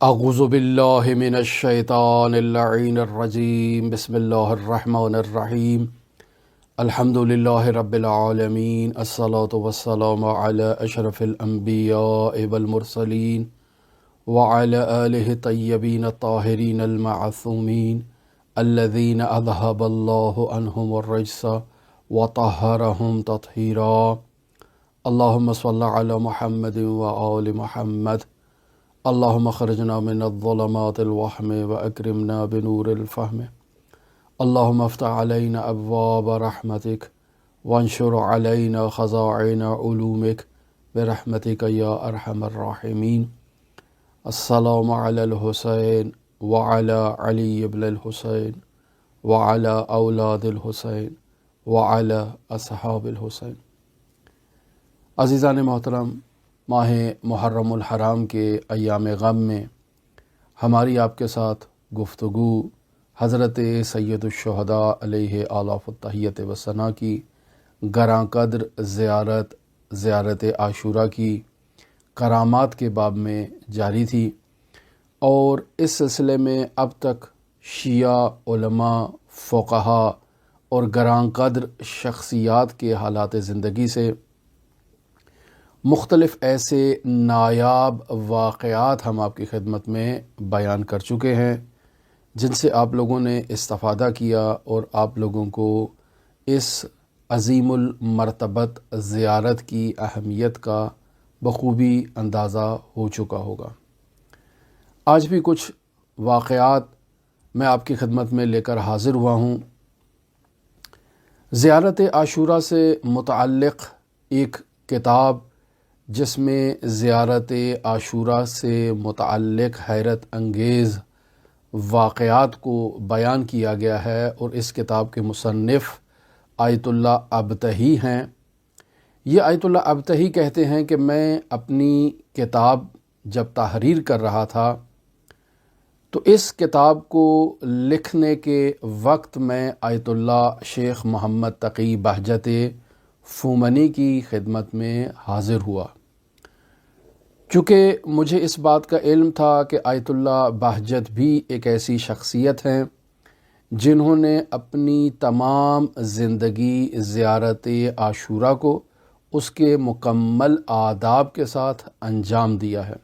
اعوذ باللہ من الشیطان اللعین الرجیم بسم اللہ الرحمن الرحیم الحمد للہ رب العالمین الصلاة والسلام علی اشرف الانبیاء والمرسلین وعلی آلہ الطیبین الطاہرین المعصومین الذین اذہب اللہ عنہم الرجس وطہرہم تطہیرا اللہم صلی علی محمد وآل محمد اللہم اخرجنا من الظلمات الوہم واکرمنا بنور الفہم اللہم افتح علینا ابواب رحمتک وانشر علینا خزائن علومک برحمتک یا ارحم الراحمین۔ السلام علی الحسین وعلی علی بن الحسین وعلی اولاد الحسین وعلی اصحاب الحسین۔ عزیزان محترم، ماہ محرم الحرام کے ایام غم میں ہماری آپ کے ساتھ گفتگو حضرت سید الشہداء علیہ آلاف التحیت و ثنا کی گراں قدر زیارت عاشوراء کی کرامات کے باب میں جاری تھی، اور اس سلسلے میں اب تک شیعہ علماء، فقہا اور گراں قدر شخصیات کے حالات زندگی سے مختلف ایسے نایاب واقعات ہم آپ کی خدمت میں بیان کر چکے ہیں، جن سے آپ لوگوں نے استفادہ کیا اور آپ لوگوں کو اس عظیم المرتبت زیارت کی اہمیت کا بخوبی اندازہ ہو چکا ہوگا۔ آج بھی کچھ واقعات میں آپ کی خدمت میں لے کر حاضر ہوا ہوں۔ زیارت عاشوراء سے متعلق ایک کتاب جس میں زیارت عاشوراء سے متعلق حیرت انگیز واقعات کو بیان کیا گیا ہے، اور اس کتاب کے مصنف آیت اللہ ابتہی ہیں۔ یہ آیت اللہ ابتہی کہتے ہیں کہ میں اپنی کتاب جب تحریر کر رہا تھا تو اس کتاب کو لکھنے کے وقت میں آیت اللہ شیخ محمد تقی بہجت فومنی کی خدمت میں حاضر ہوا۔ چونکہ مجھے اس بات کا علم تھا کہ آیت اللہ بہجت بھی ایک ایسی شخصیت ہیں جنہوں نے اپنی تمام زندگی زیارت عاشوراء کو اس کے مکمل آداب کے ساتھ انجام دیا ہے،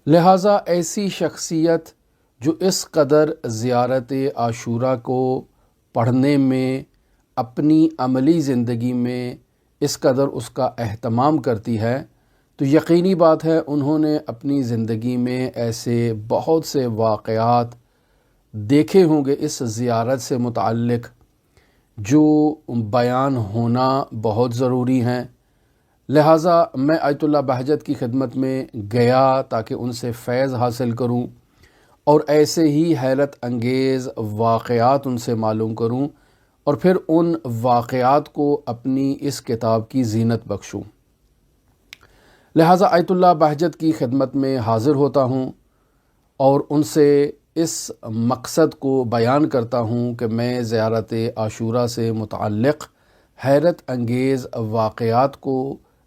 لہٰذا ایسی شخصیت جو اس قدر زیارت عاشوراء کو پڑھنے میں، اپنی عملی زندگی میں اس قدر اس کا اہتمام کرتی ہے، تو یقینی بات ہے انہوں نے اپنی زندگی میں ایسے بہت سے واقعات دیکھے ہوں گے اس زیارت سے متعلق جو بیان ہونا بہت ضروری ہیں۔ لہٰذا میں آیت اللہ بہجت کی خدمت میں گیا تاکہ ان سے فیض حاصل کروں اور ایسے ہی حیرت انگیز واقعات ان سے معلوم کروں، اور پھر ان واقعات کو اپنی اس کتاب کی زینت بخشوں۔ لہٰذا آیت اللہ بہجت کی خدمت میں حاضر ہوتا ہوں اور ان سے اس مقصد کو بیان کرتا ہوں کہ میں زیارت عاشوراء سے متعلق حیرت انگیز واقعات کو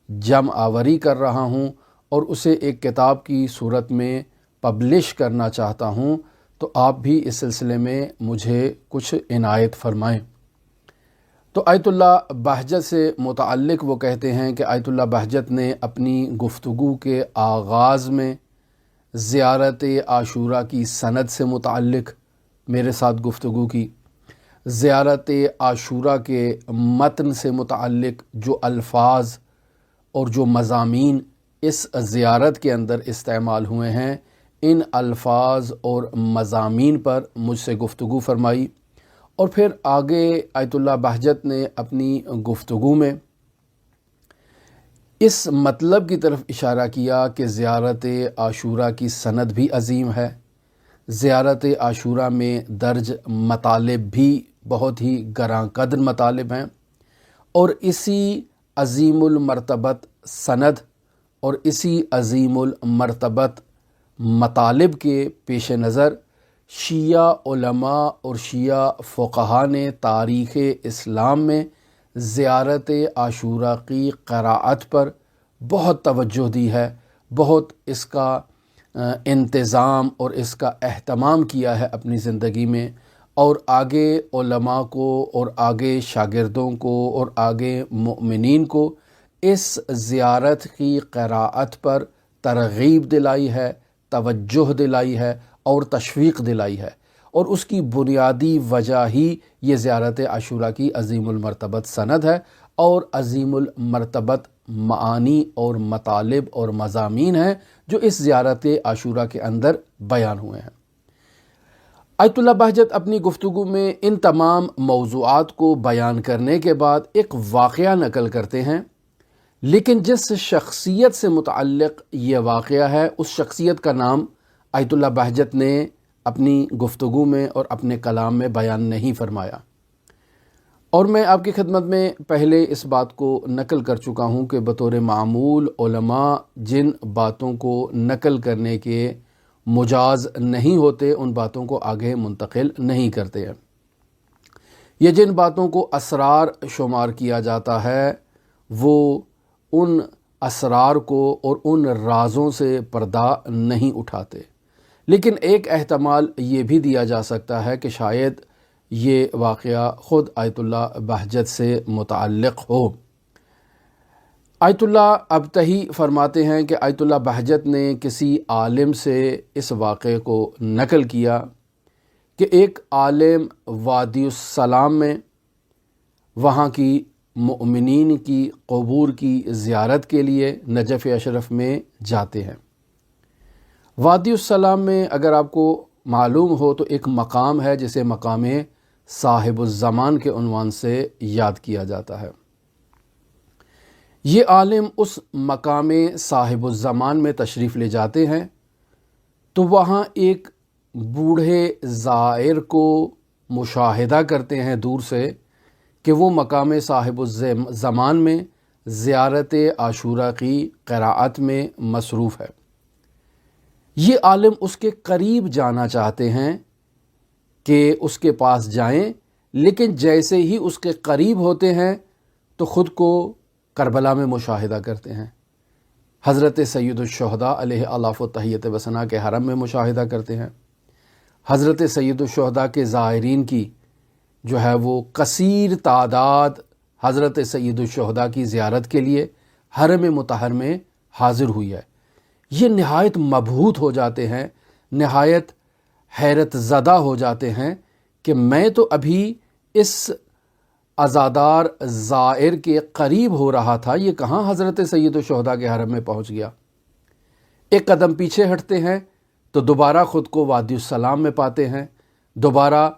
جمع آوری کر رہا ہوں اور اسے ایک کتاب کی صورت میں پبلش کرنا چاہتا ہوں، تو آپ بھی اس سلسلے میں مجھے کچھ عنایت فرمائیں۔ تو آیت اللہ بہجت سے متعلق وہ کہتے ہیں کہ آیت اللہ بہجت نے اپنی گفتگو کے آغاز میں زیارت عاشوراء کی سند سے متعلق میرے ساتھ گفتگو کی، زیارت عاشوراء کے متن سے متعلق جو الفاظ اور جو مضامین اس زیارت کے اندر استعمال ہوئے ہیں، ان الفاظ اور مضامین پر مجھ سے گفتگو فرمائی، اور پھر آگے آیت اللہ بہجت نے اپنی گفتگو میں اس مطلب کی طرف اشارہ کیا کہ زیارت عاشوراء کی سند بھی عظیم ہے، زیارت عاشوراء میں درج مطالب بھی بہت ہی گراں قدر مطالب ہیں، اور اسی عظیم المرتبت سند اور اسی عظیم المرتبت مطالب کے پیش نظر شیعہ علماء اور شیعہ فقہا نے تاریخ اسلام میں زیارت عاشوراء کی قرائت پر بہت توجہ دی ہے، بہت اس کا انتظام اور اس کا اہتمام کیا ہے اپنی زندگی میں، اور آگے علماء کو اور آگے شاگردوں کو اور آگے مؤمنین کو اس زیارت کی قراءت پر ترغیب دلائی ہے، توجہ دلائی ہے اور تشویق دلائی ہے، اور اس کی بنیادی وجہ ہی یہ زیارت عاشوراء کی عظیم المرتبت سند ہے اور عظیم المرتبت معانی اور مطالب اور مضامین ہیں جو اس زیارت عاشوراء کے اندر بیان ہوئے ہیں۔ آیت اللہ بہجت اپنی گفتگو میں ان تمام موضوعات کو بیان کرنے کے بعد ایک واقعہ نقل کرتے ہیں، لیکن جس شخصیت سے متعلق یہ واقعہ ہے اس شخصیت کا نام آیت اللہ بہجت نے اپنی گفتگو میں اور اپنے کلام میں بیان نہیں فرمایا، اور میں آپ کی خدمت میں پہلے اس بات کو نقل کر چکا ہوں کہ بطور معمول علماء جن باتوں کو نقل کرنے کے مجاز نہیں ہوتے ان باتوں کو آگے منتقل نہیں کرتے ہیں۔ یہ جن باتوں کو اسرار شمار کیا جاتا ہے وہ ان اسرار کو اور ان رازوں سے پردہ نہیں اٹھاتے، لیکن ایک احتمال یہ بھی دیا جا سکتا ہے کہ شاید یہ واقعہ خود آیت اللہ بہجت سے متعلق ہو۔ آیت اللہ ابتہی فرماتے ہیں کہ آیت اللہ بہجت نے کسی عالم سے اس واقعے کو نقل کیا کہ ایک عالم وادی السلام میں وہاں کی مؤمنین کی قبور کی زیارت کے لیے نجف اشرف میں جاتے ہیں۔ وادی السلام میں اگر آپ کو معلوم ہو تو ایک مقام ہے جسے مقام صاحب الزمان کے عنوان سے یاد کیا جاتا ہے۔ یہ عالم اس مقام صاحب الزمان میں تشریف لے جاتے ہیں تو وہاں ایک بوڑھے زائر کو مشاہدہ کرتے ہیں دور سے کہ وہ مقام صاحب الزمان میں زیارت عاشوراء کی قراءت میں مصروف ہے۔ یہ عالم اس کے قریب جانا چاہتے ہیں کہ اس کے پاس جائیں، لیکن جیسے ہی اس کے قریب ہوتے ہیں تو خود کو کربلا میں مشاہدہ کرتے ہیں، حضرت سید الشہداء علیہ الاف و تحیت و ثنا کے حرم میں مشاہدہ کرتے ہیں، حضرت سید الشہداء کے زائرین کی جو ہے وہ کثیر تعداد حضرت سید الشہداء کی زیارت کے لیے حرم مطہر میں حاضر ہوئی ہے۔ یہ نہایت مبہوت ہو جاتے ہیں، نہایت حیرت زدہ ہو جاتے ہیں کہ میں تو ابھی اس عزادار زائر کے قریب ہو رہا تھا، یہ کہاں حضرت سید الشہداء کے حرم میں پہنچ گیا۔ ایک قدم پیچھے ہٹتے ہیں تو دوبارہ خود کو وادی السلام میں پاتے ہیں، دوبارہ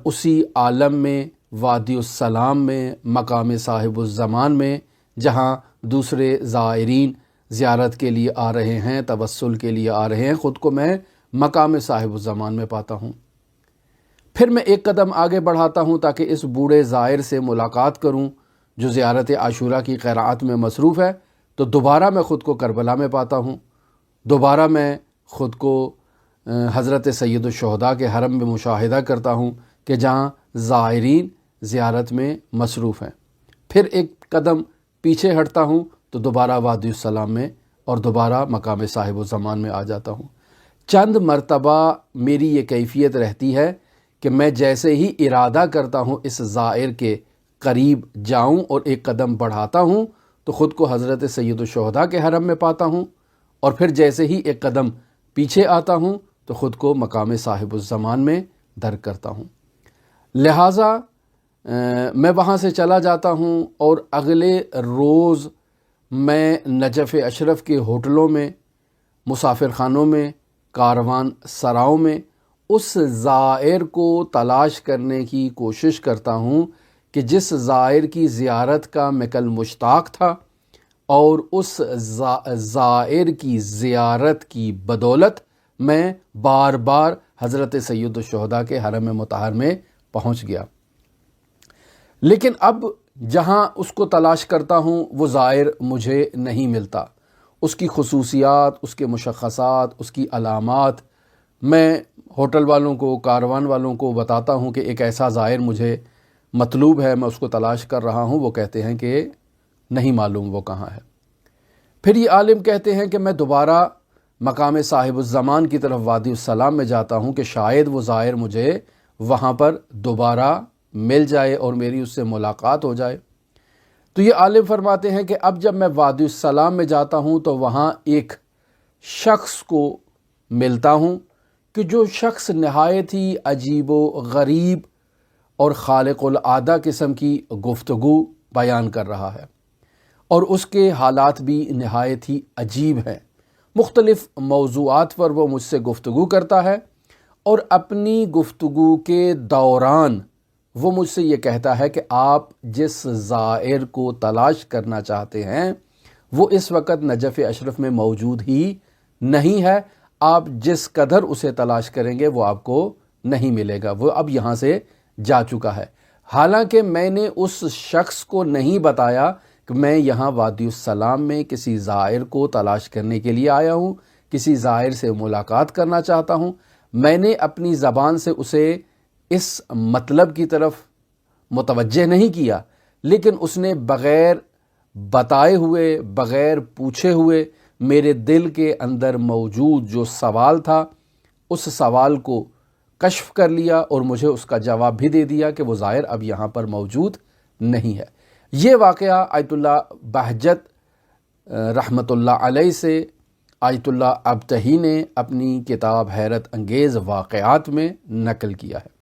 اسی عالم میں وادی السلام میں مقام صاحب الزمان میں جہاں دوسرے زائرین زیارت کے لیے آ رہے ہیں، توسل کے لیے آ رہے ہیں، خود کو میں مقام صاحب الزمان میں پاتا ہوں۔ پھر میں ایک قدم آگے بڑھاتا ہوں تاکہ اس بوڑھے زائر سے ملاقات کروں جو زیارت عاشوراء کی قراءت میں مصروف ہے، تو دوبارہ میں خود کو کربلا میں پاتا ہوں، دوبارہ میں خود کو حضرت سید الشہداء کے حرم میں مشاہدہ کرتا ہوں کہ جہاں زائرین زیارت میں مصروف ہیں۔ پھر ایک قدم پیچھے ہٹتا ہوں تو دوبارہ وادی السلام میں اور دوبارہ مقام صاحب الزمان میں آ جاتا ہوں۔ چند مرتبہ میری یہ کیفیت رہتی ہے کہ میں جیسے ہی ارادہ کرتا ہوں اس زائر کے قریب جاؤں اور ایک قدم بڑھاتا ہوں تو خود کو حضرت سید الشہداء کے حرم میں پاتا ہوں، اور پھر جیسے ہی ایک قدم پیچھے آتا ہوں تو خود کو مقام صاحب الزمان میں درک کرتا ہوں۔ لہٰذا میں وہاں سے چلا جاتا ہوں اور اگلے روز میں نجف اشرف کے ہوٹلوں میں، مسافر خانوں میں، کاروان سراؤں میں اس زائر کو تلاش کرنے کی کوشش کرتا ہوں کہ جس زائر کی زیارت کا میں کل مشتاق تھا، اور اس زائر کی زیارت کی بدولت میں بار بار حضرت سید الشہداء کے حرم مطہر میں پہنچ گیا۔ لیکن اب جہاں اس کو تلاش کرتا ہوں وہ زائر مجھے نہیں ملتا، اس کی خصوصیات، اس کے مشخصات، اس کی علامات میں ہوٹل والوں کو، کاروان والوں کو بتاتا ہوں کہ ایک ایسا زائر مجھے مطلوب ہے، میں اس کو تلاش کر رہا ہوں۔ وہ کہتے ہیں کہ نہیں معلوم وہ کہاں ہے۔ پھر یہ عالم کہتے ہیں کہ میں دوبارہ مقام صاحب الزمان کی طرف وادی السلام میں جاتا ہوں کہ شاید وہ زائر مجھے وہاں پر دوبارہ مل جائے اور میری اس سے ملاقات ہو جائے۔ تو یہ عالم فرماتے ہیں کہ اب جب میں وادی السلام میں جاتا ہوں تو وہاں ایک شخص کو ملتا ہوں کہ جو شخص نہایت ہی عجیب و غریب اور خارق العادہ قسم کی گفتگو بیان کر رہا ہے، اور اس کے حالات بھی نہایت ہی عجیب ہیں۔ مختلف موضوعات پر وہ مجھ سے گفتگو کرتا ہے، اور اپنی گفتگو کے دوران وہ مجھ سے یہ کہتا ہے کہ آپ جس زائر کو تلاش کرنا چاہتے ہیں وہ اس وقت نجف اشرف میں موجود ہی نہیں ہے، آپ جس قدر اسے تلاش کریں گے وہ آپ کو نہیں ملے گا، وہ اب یہاں سے جا چکا ہے۔ حالانکہ میں نے اس شخص کو نہیں بتایا کہ میں یہاں وادی السلام میں کسی زائر کو تلاش کرنے کے لیے آیا ہوں، کسی زائر سے ملاقات کرنا چاہتا ہوں۔ میں نے اپنی زبان سے اسے اس مطلب کی طرف متوجہ نہیں کیا، لیکن اس نے بغیر بتائے ہوئے، بغیر پوچھے ہوئے میرے دل کے اندر موجود جو سوال تھا اس سوال کو کشف کر لیا اور مجھے اس کا جواب بھی دے دیا کہ وہ زائر اب یہاں پر موجود نہیں ہے۔ یہ واقعہ آیت اللہ بہجت رحمۃ اللہ علیہ سے آیت اللہ ابتہی نے اپنی کتاب حیرت انگیز واقعات میں نقل کیا ہے۔